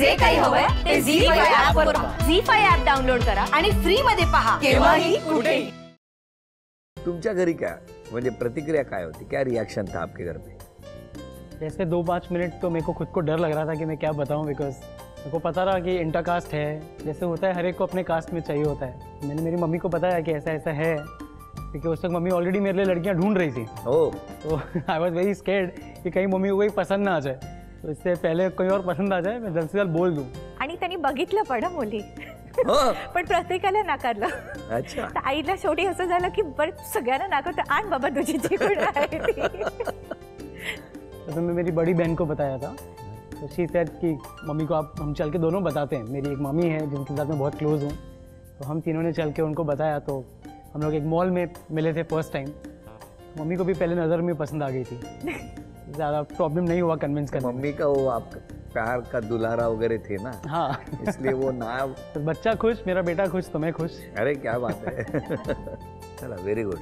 जे काही हवंय ते झी5 ऍप वर पहा. झी5 ऍप डाउनलोड करा आणि फ्री मध्ये पहा केव्हाही कुठेही. तुमच्या घरी क्या म्हणजे प्रतिक्रिया काय होती, क्या रिएक्शन था आपके घर पे? जैसे 2-5 मिनट तो मेरे को खुद को डर लग रहा था कि मैं क्या बताऊं, बिकॉज मेरे को पता रहा कि इंटरकास्ट है, जैसे होता है हर एक को अपने कास्ट में चाहिए होता है. मैंने मेरी मम्मी को बताया कि ऐसा ऐसा है, क्योंकि उस वक्त मम्मी ऑलरेडी मेरे लिए लड़कियां ढूंढ रही थी. तो आई वॉज वेरी स्केर्ड कि कहीं मम्मी को कोई पसंद ना आ जाए, तो इससे पहले कोई और पसंद आ जाए मैं जल्द से जल्द बोल दूँ. आणि त्यांनी बघितलं पण मुली पण प्रत्येकाला नाकारलं. अच्छा. तर आईला शेवटी असं झालं की बरं सगळ्यांना नाकारतं, आण बाबा तुझी जी कोण आहे ती. तो मैं मेरी बड़ी बहन को बताया था, तो शी सेड कि मम्मी को आप हम चल के दोनों बताते हैं. मेरी एक मामी है जिनके साथ मैं बहुत क्लोज हूँ, तो हम तीनों ने चल के उनको बताया. तो हम लोग एक मॉल में मिले थे फर्स्ट टाइम. मम्मी को भी पहले नज़र में पसंद आ गई थी, ज़्यादा प्रॉब्लम नहीं हुआ कन्विंस करने. मम्मी का वो आप प्यार का दुलारा वगैरह थे ना. हाँ. इसलिए वो नाम. तो बच्चा खुश, मेरा बेटा खुश, तो मैं खुश. अरे क्या बात आहे. चला व्हेरी गुड.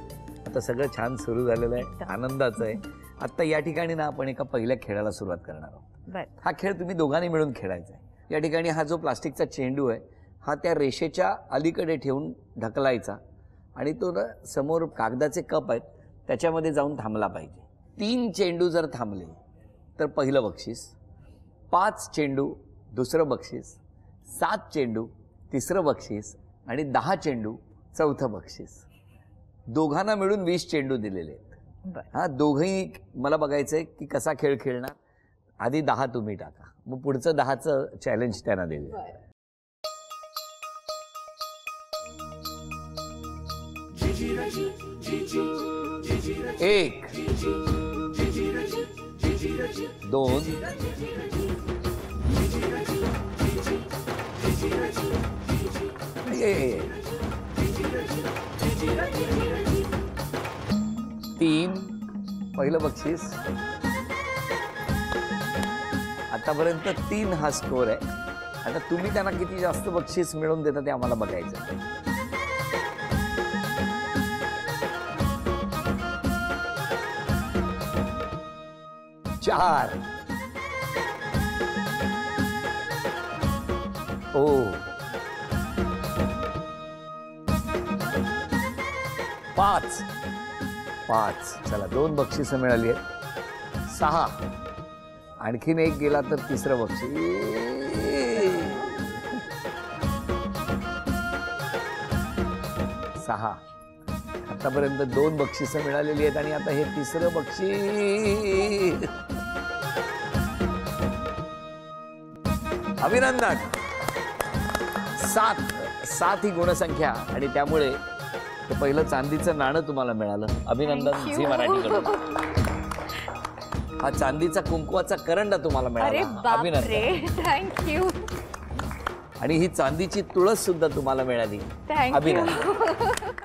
आता सगळं छान सुरू झालेलं आहे, आनंदाचं आहे. आता या ठिकाणी ना आपण एका पहिल्या खेळाला सुरुवात करणार आहोत. हा खेळ तुम्ही दोघांनी मिळून खेळायचा आहे. या ठिकाणी हा जो प्लास्टिकचा चेंडू आहे हा त्या रेषेच्या अलीकडे ठेवून ढकलायचा आणि तो ना समोर कागदाचे कप आहेत त्याच्यामध्ये जाऊन थांबला पाहिजे. 3 चेंडू जर थांबले तर पहिलं बक्षीस, 5 चेंडू दुसरं बक्षीस, 7 चेंडू तिसरं बक्षीस आणि 10 चेंडू चौथं बक्षीस. दोघांना मिळून 20 चेंडू दिलेले आहेत. हा दोघंही मला बघायचंय की कसा खेळ खेळणार. आधी 10 तुम्ही टाका, मग पुढचं 10चं चॅलेंज त्यांना देऊया. एक, 2, 3 पहिलं बक्षीस. आतापर्यंत 3 हा स्कोर आहे. आता तुम्ही त्यांना किती जास्त बक्षीस मिळवून देता ते आम्हाला बघायचं. 4, ओ 5, चला 2 बक्षिसं मिळाली आहेत. 6, आणखीन एक गेला तर तिसरं बक्षीस. 6, आतापर्यंत 2 बक्षिसं मिळालेली आहेत आणि आता हे तिसरं बक्षीस. अभिनंदन. 7 ही गुणसंख्या आणि त्यामुळे ते पहिलं चांदीचं नाणं तुम्हाला मिळालं. अभिनंदन झी मराठीकडून. हा चांदीचा कुंकवाचा करंडा तुम्हाला मिळाला. अभिनंदन. थँक्यू. आणि ही चांदीची तुळस सुद्धा तुम्हाला मिळाली. अभिनंदन.